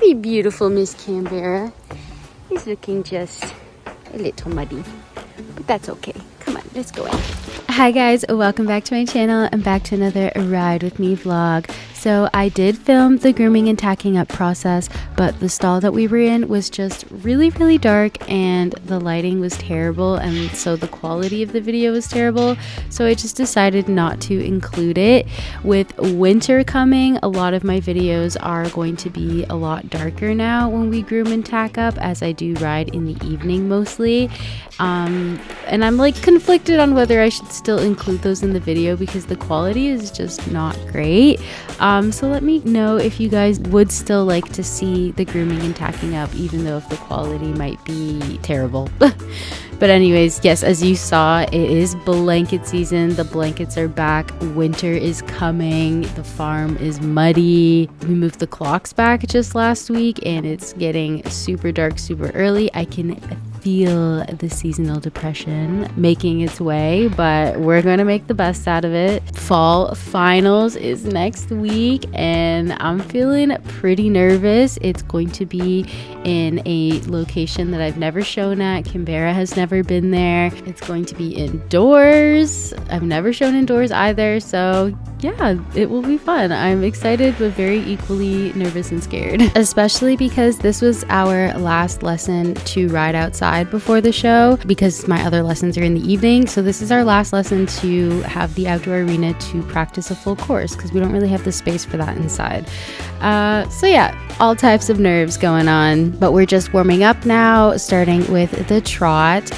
Very beautiful, Miss Canberra. He's looking just a little muddy, but that's okay. Come on, let's go in. Hi guys, welcome back to my channel and back to another Ride With Me vlog. So I did film the grooming and tacking up process, but the stall that we were in was just really dark and the lighting was terrible, and so the quality of the video was terrible. So I just decided not to include it. With winter coming, a lot of my videos are going to be a lot darker now when we groom and tack up, as I do ride in the evening mostly. And I'm like conflicted on whether I should still include those in the video because the quality is just not great. So let me know if you guys would still like to see the grooming and tacking up, even though if the quality might be terrible. But anyways, yes, as you saw, it is blanket season. The blankets are back. Winter is coming. The farm is muddy. We moved the clocks back just last week and it's getting super dark super early. I can feel the seasonal depression making its way, but we're going to make the best out of it. Fall finals is next week and I'm feeling pretty nervous. It's going to be in a location that I've never shown at. Canberra has never been there. It's going to be indoors. I've never shown indoors either, so yeah, it will be fun. I'm excited but very equally nervous and scared, especially because this was our last lesson to ride outside before the show, because my other lessons are in the evening. So this is our last lesson to have the outdoor arena to practice a full course, because we don't really have the space for that inside. So yeah, all types of nerves going on, but we're just warming up now, starting with the trot.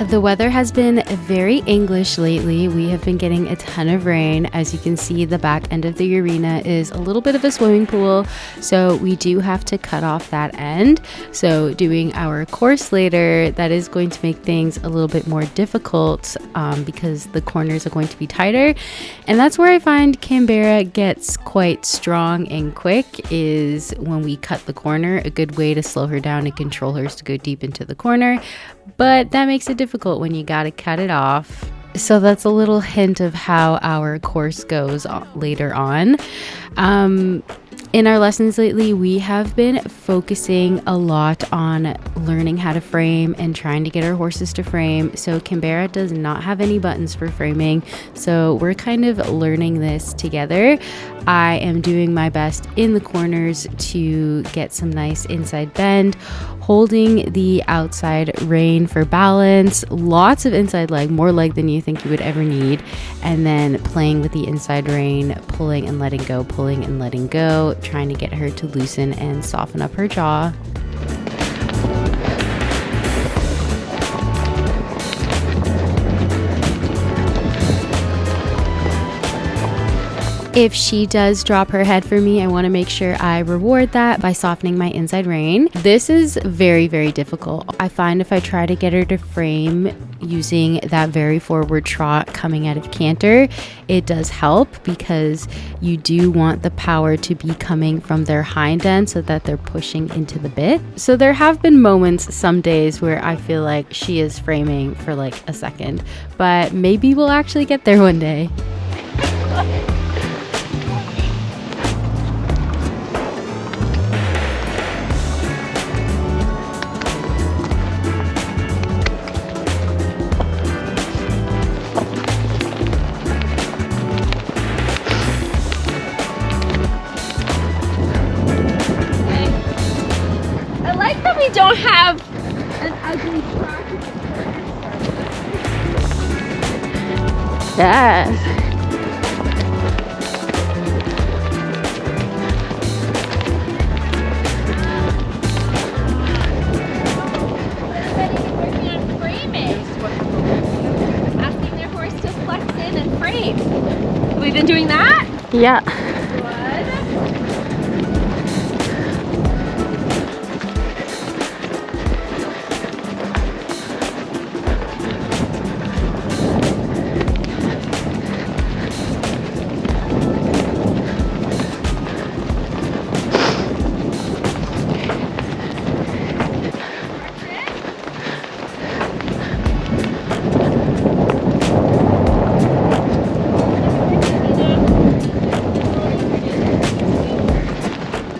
The weather has been very English lately. We have been getting a ton of rain. As you can see, the back end of the arena is a little bit of a swimming pool, so we do have to cut off that end. So doing our course later, that is going to make things a little bit more difficult because the corners are going to be tighter. And that's where I find Canberra gets quite strong and quick, is when we cut the corner. A good way to slow her down and control her is to go deep into the corner, but that makes it difficult when you gotta cut it off. So that's a little hint of how our course goes later on. In our lessons lately, we have been focusing a lot on learning how to frame and trying to get our horses to frame. So Canberra does not have any buttons for framing, so we're kind of learning this together. I am doing my best in the corners to get some nice inside bend, holding the outside rein for balance, lots of inside leg, more leg than you think you would ever need, and then playing with the inside rein, pulling and letting go, pulling and letting go, trying to get her to loosen and soften up her jaw. If she does drop her head for me, I want to make sure I reward that by softening my inside rein. This is very difficult. I find if I try to get her to frame using that very forward trot coming out of canter, it does help, because you do want the power to be coming from their hind end so that they're pushing into the bit. So there have been moments some days where I feel like she is framing for like a second, but maybe we'll actually get there one day. Don't have an ugly track. Yes. Everybody's working on framing. Asking their horse to flex in and frame. Have we been doing that? Yeah.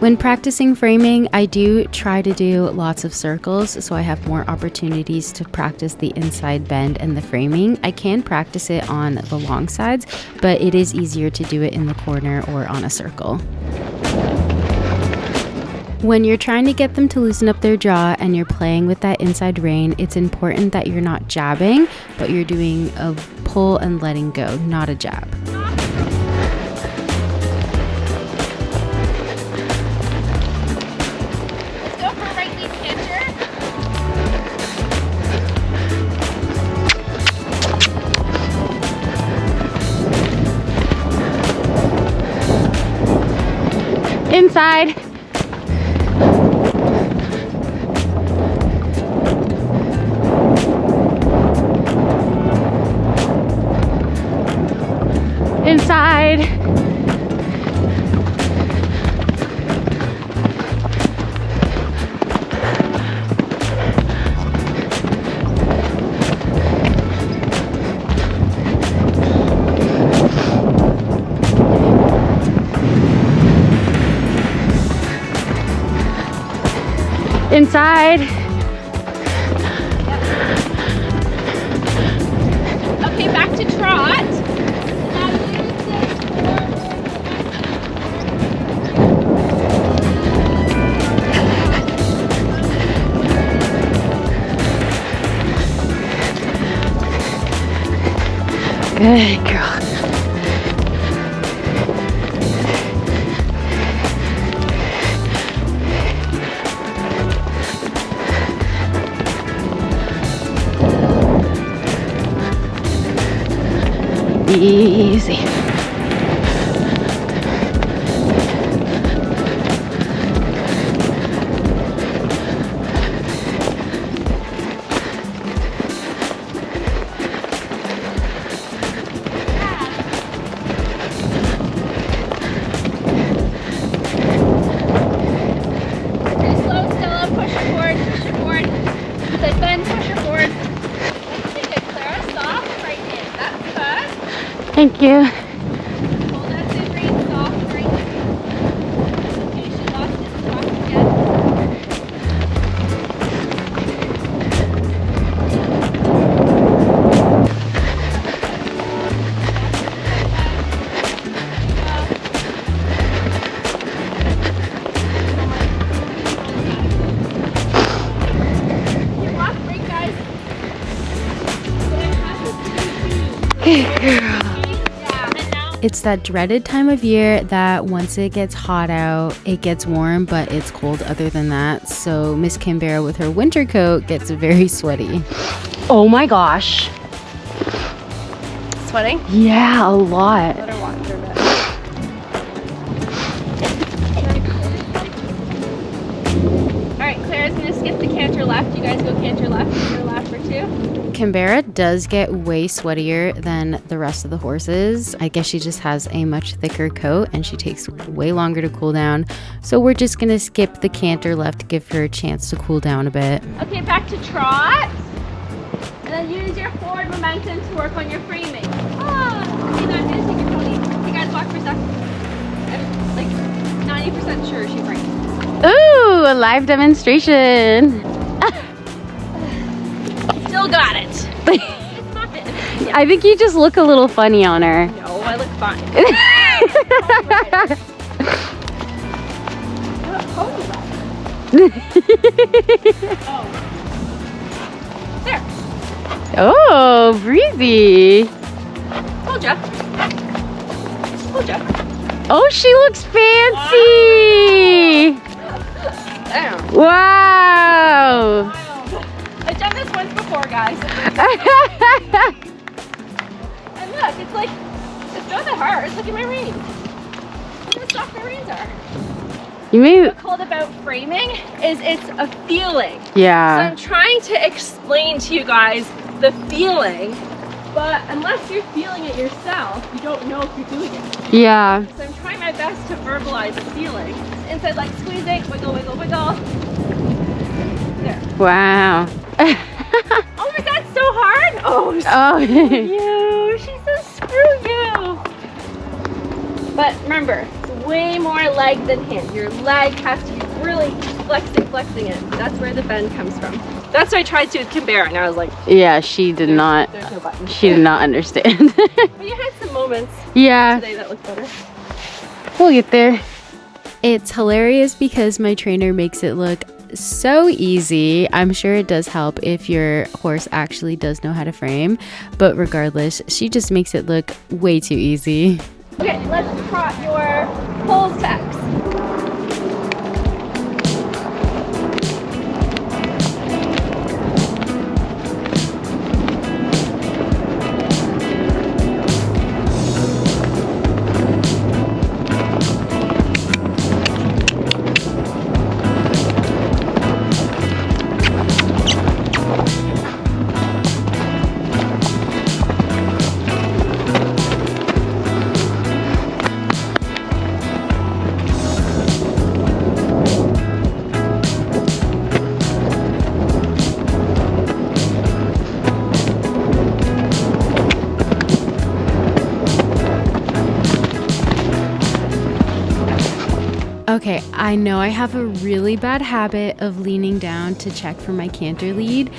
When practicing framing, I do try to do lots of circles so I have more opportunities to practice the inside bend and the framing. I can practice it on the long sides, but it is easier to do it in the corner or on a circle. When you're trying to get them to loosen up their jaw and you're playing with that inside rein, it's important that you're not jabbing, but you're doing a pull and letting go, not a jab. Let's go for a right lead canter. Inside. Inside. Inside. Okay, back to trot. Now use Good girl. Easy. Pretty slow, Stella. Push her forward, push her forward. Inside bend, push her forward. That's pretty good, Clara. Soft right hand. That's good. Thank you. Hold that good rein, soft right hand. Okay, she lost it. Soft again. You walk right, guys. Good girl. Yeah, and now It's that dreaded time of year that once it gets hot out, it gets warm, but it's cold other than that. So Miss Canberra with her winter coat gets very sweaty. Oh my gosh. sweating. Yeah, a lot. Let her walk through a bit. Alright, Clara's gonna skip the canter left. You guys go canter left for a lap or two. Canberra does get way sweatier than the rest of the horses. I guess she just has a much thicker coat and she takes way longer to cool down. So we're just gonna skip the canter left to give her a chance to cool down a bit. Okay, back to trot. And then use your forward momentum to work on your framing. Okay, now I'm gonna take your pony. Hey guys, walk for a sec. I'm like 90% sure she brings. Ooh, a live demonstration. Still got it. It's not it. I think you just look a little funny on her. No, I look fine. Oh. There. Oh, breezy. Told ya. Told ya. Oh, she looks fancy. Damn. Wow. I've done this once before, guys. And look, it's like, it's not that hard. Look at my reins. Look how soft my reins are. You may, What's called about framing is it's a feeling. So yeah. I'm trying to explain to you guys the feeling, but unless you're feeling it yourself, you don't know if you're doing it. Yeah. So I'm trying my best to verbalize the feeling. Inside, like squeezing, wiggle, wiggle, wiggle. There. Wow. Oh, is that so hard? Oh, Oh. you. She says screw you. But remember, way more leg than hand. Your leg has to be really flexing it. That's where the bend comes from. That's what I tried to do with Canberra, and I was like, yeah, she did not. There's no button. She did not understand. But you had some moments Yeah, today that looked better. we'll get there. It's hilarious because my trainer makes it look so easy. I'm sure it does help if your horse actually does know how to frame, but regardless, she just makes it look way too easy. Okay, let's trot your poles to X. Okay, I know I have a really bad habit of leaning down to check for my canter lead.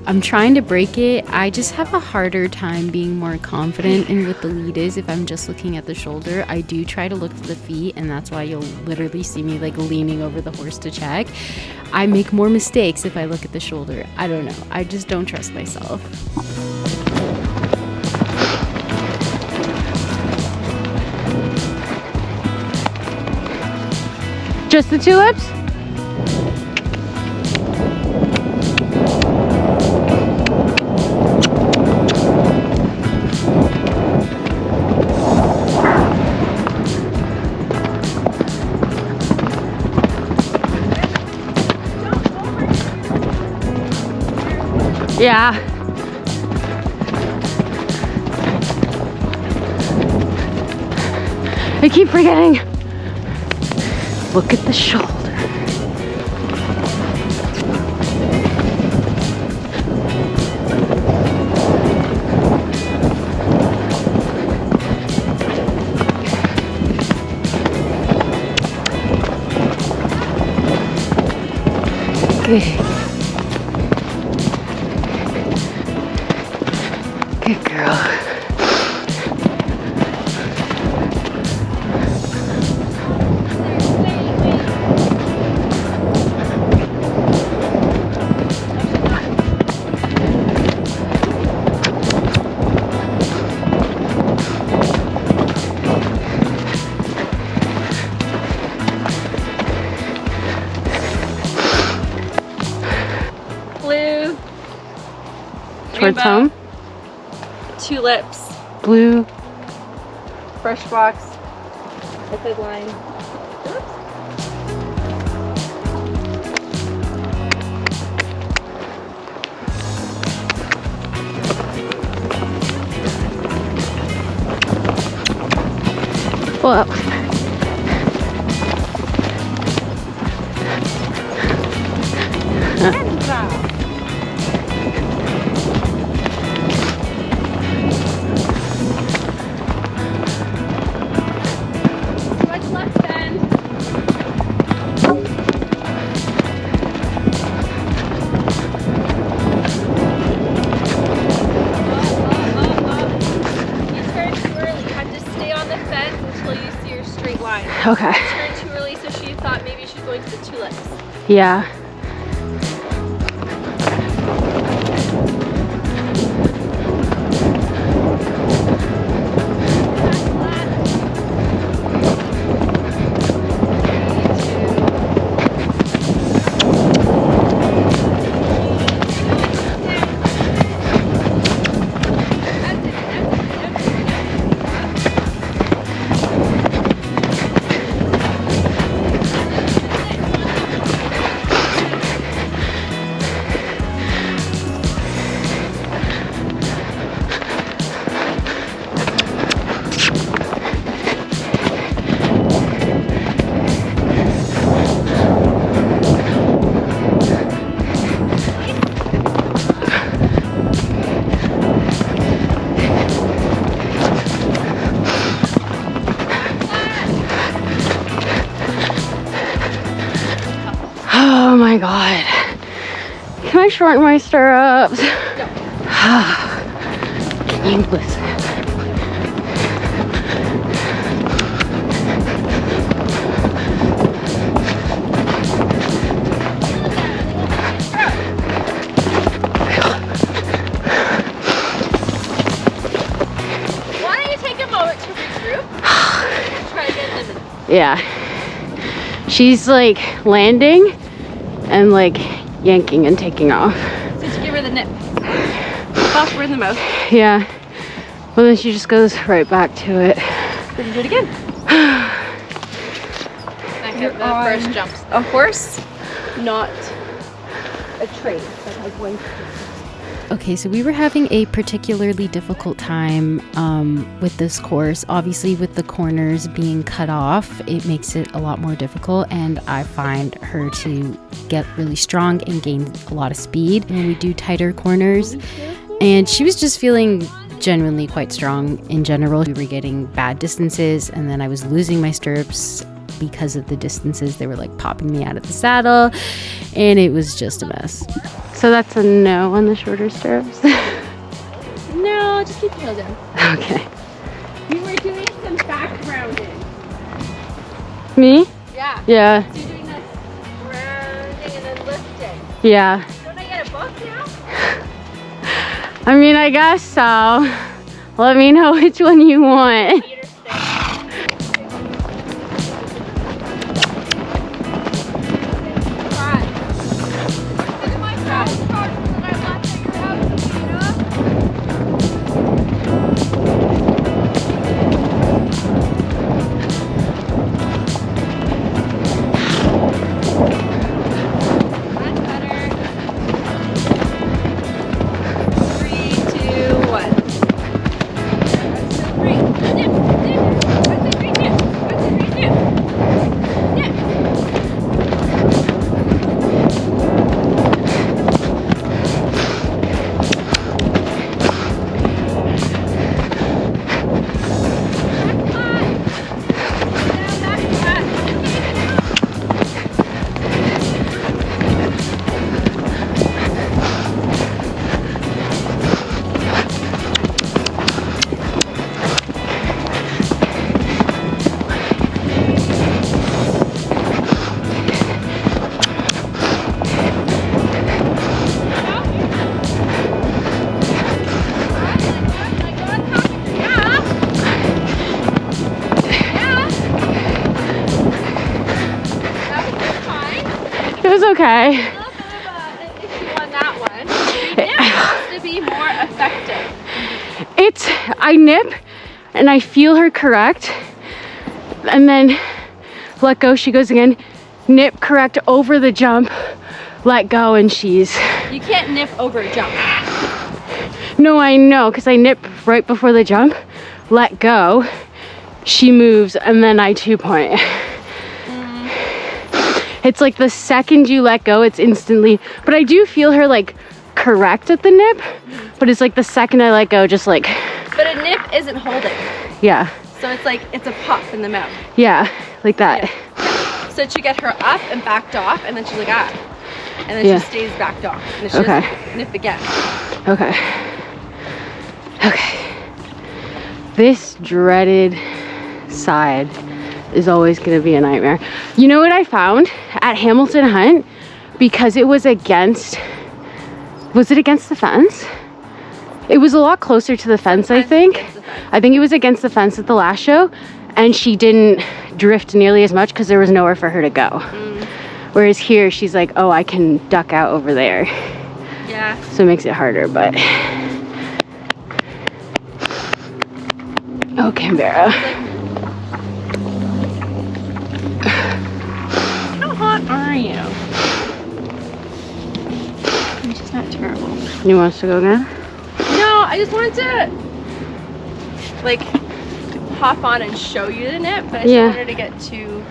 I'm trying to break it. I just have a harder time being more confident in what the lead is if I'm just looking at the shoulder. I do try to look for the feet, and that's why you'll literally see me like leaning over the horse to check. I make more mistakes if I look at the shoulder. I don't know. I just don't trust myself. Just the tulips? Yeah. I keep forgetting. Look at the shoulder. Okay. Good girl. Blue. Towards Rainbow, home. Tulips. Blue. Brush box. Liquid line. Well. Much left bend. You turned too early. You had to stay on the fence until you see your straight line. Okay. You turned too early, so she thought maybe she's going to the tulips. Yeah. god. Can I shorten my stirrups? No. English. Why don't you take a moment to regroup and try again in a minute? Yeah. She's like landing and like yanking and taking off. So just give her the nip. Pop her in the mouth. Yeah. Well, then she just goes right back to it. Then do it again. The first jumps. A horse, not a train that has one. Okay, so we were having a particularly difficult time with this course. Obviously, with the corners being cut off, it makes it a lot more difficult, and I find her to get really strong and gain a lot of speed when we do tighter corners. And she was just feeling genuinely quite strong in general. We were getting bad distances, and then I was losing my stirrups because of the distances. They were like popping me out of the saddle, and it was just a mess. So that's a no on the shorter stirrups? No, just keep your heel down. Okay. You were doing some backgrounding. Me? Yeah. Yeah. So you're doing this rounding and then lifting. Yeah. Don't I get a book now? I mean, I guess so. Let me know which one you want. Peter stick. Okay. A little bit of an issue on that one. It has to be more effective. I nip and I feel her correct, and then let go, she goes again, nip, correct, over the jump, let go, and she's... You can't nip over a jump. No, I know, because I nip right before the jump, let go, she moves, and then I 2-point. It's like the second you let go, it's instantly, but I do feel her like correct at the nip, but it's like the second I let go, just like... But a nip isn't holding. Yeah. So it's like, it's a pop in the mouth. Yeah, like that. Yeah. So it should get her up and backed off, and then she's like, ah. And then Yeah. she stays backed off. And then she Okay. doesn't nip again. Okay. Okay. This dreaded side is always going to be a nightmare. You know what I found at Hamilton Hunt? Because it was against... Was it against the fence? It was a lot closer to the fence, I think. I think it was against the fence at the last show, and she didn't drift nearly as much because there was nowhere for her to go. Whereas here, she's like, oh, I can duck out over there. Yeah. So it makes it harder, but... Oh, Canberra. How hot are you? Which is not terrible. You want us to go again? No, I just wanted to like hop on and show you the nip, but I just wanted to get too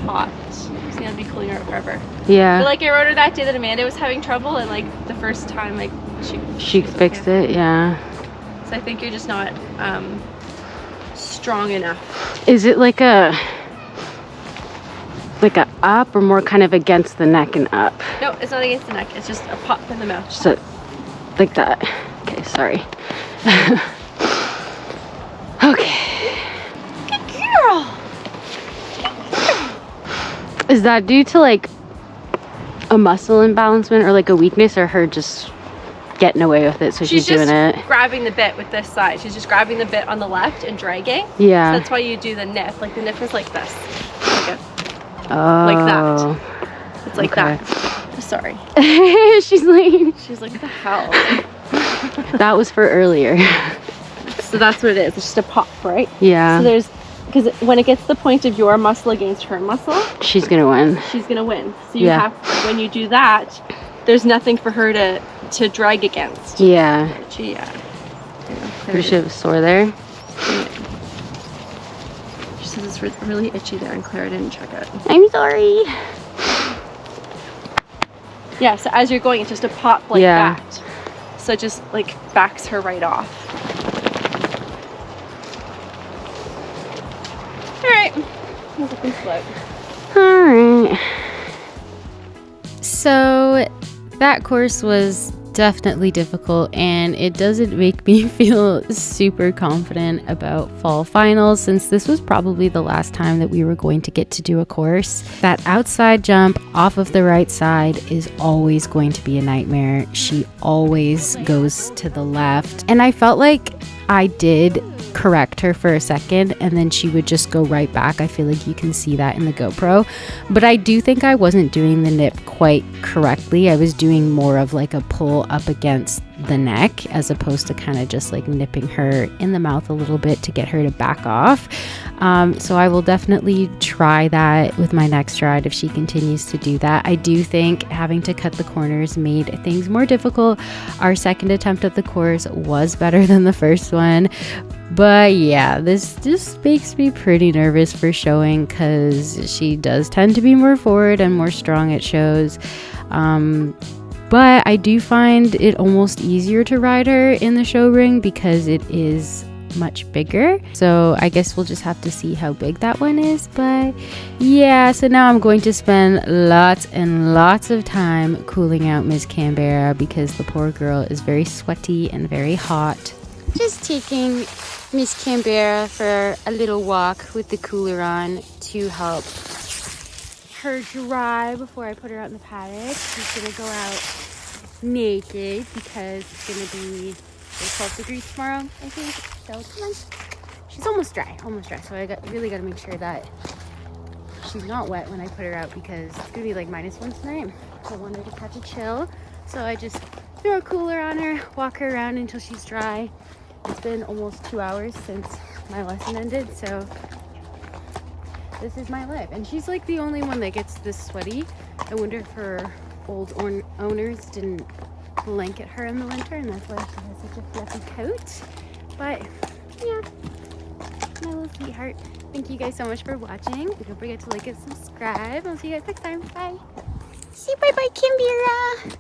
hot. It's gonna be cooling her forever. Yeah. But like I wrote her that day that Amanda was having trouble, and like the first time like she was fixed okay. it, yeah. So I think you're just not strong enough. Is it like a up or more kind of against the neck and up? No, it's not against the neck. It's just a pop in the mouth. Just like that. Okay, sorry. Okay. Good girl. Is that due to like a muscle imbalancement or like a weakness, or her just getting away with it, so she's doing it? Grabbing the bit with this side. She's just grabbing the bit on the left and dragging. Yeah. So that's why you do the nip. Like the nip is like this. Like Oh. like that. It's like that. Sorry. She's like, what the hell? that was for earlier. So that's what it is. It's just a pop, right? Yeah. So there's, because when it gets the point of your muscle against her muscle, she's gonna win. she's gonna win. So you have, when you do that, there's nothing for her to drag against. Yeah. Pretty She was sore there. She says it's really itchy there, and Clara didn't check it. I'm sorry. Yeah, so as you're going, it's just a pop like that. So it just like backs her right off. Alright. Let's look and float. Alright. So that course was definitely difficult, and it doesn't make me feel super confident about fall finals, since this was probably the last time that we were going to get to do a course. That outside jump off of the right side is always going to be a nightmare. She always goes to the left, and I felt like I did correct her for a second and then she would just go right back. I feel like you can see that in the GoPro, but I do think I wasn't doing the nip quite correctly. I was doing more of like a pull up against the neck as opposed to kind of just like nipping her in the mouth a little bit to get her to back off. So I will definitely try that with my next ride if she continues to do that. I do think having to cut the corners made things more difficult. Our second attempt at the course was better than the first one, but yeah, this just makes me pretty nervous for showing, because she does tend to be more forward and more strong at shows. But I do find it almost easier to ride her in the show ring because it is much bigger. So I guess we'll just have to see how big that one is. But yeah, so now I'm going to spend lots and lots of time cooling out Miss Canberra because the poor girl is very sweaty and very hot. Just taking Miss Canberra for a little walk with the cooler on to help her dry before I put her out in the paddock. She's gonna go out naked because it's gonna be 12 degrees tomorrow, I think. So come on. She's almost dry. So I really gotta make sure that she's not wet when I put her out because it's gonna be like -1 tonight. I want her to catch a chill. So I just throw a cooler on her, walk her around until she's dry. It's been almost 2 hours since my lesson ended, so this is my life. And she's like the only one that gets this sweaty. I wonder if her old owners didn't blanket her in the winter and that's why she has such a fluffy coat. But yeah, my little sweetheart. Thank you guys so much for watching. Don't forget to like and subscribe. I'll see you guys next time. Bye. Say bye-bye, Canberra.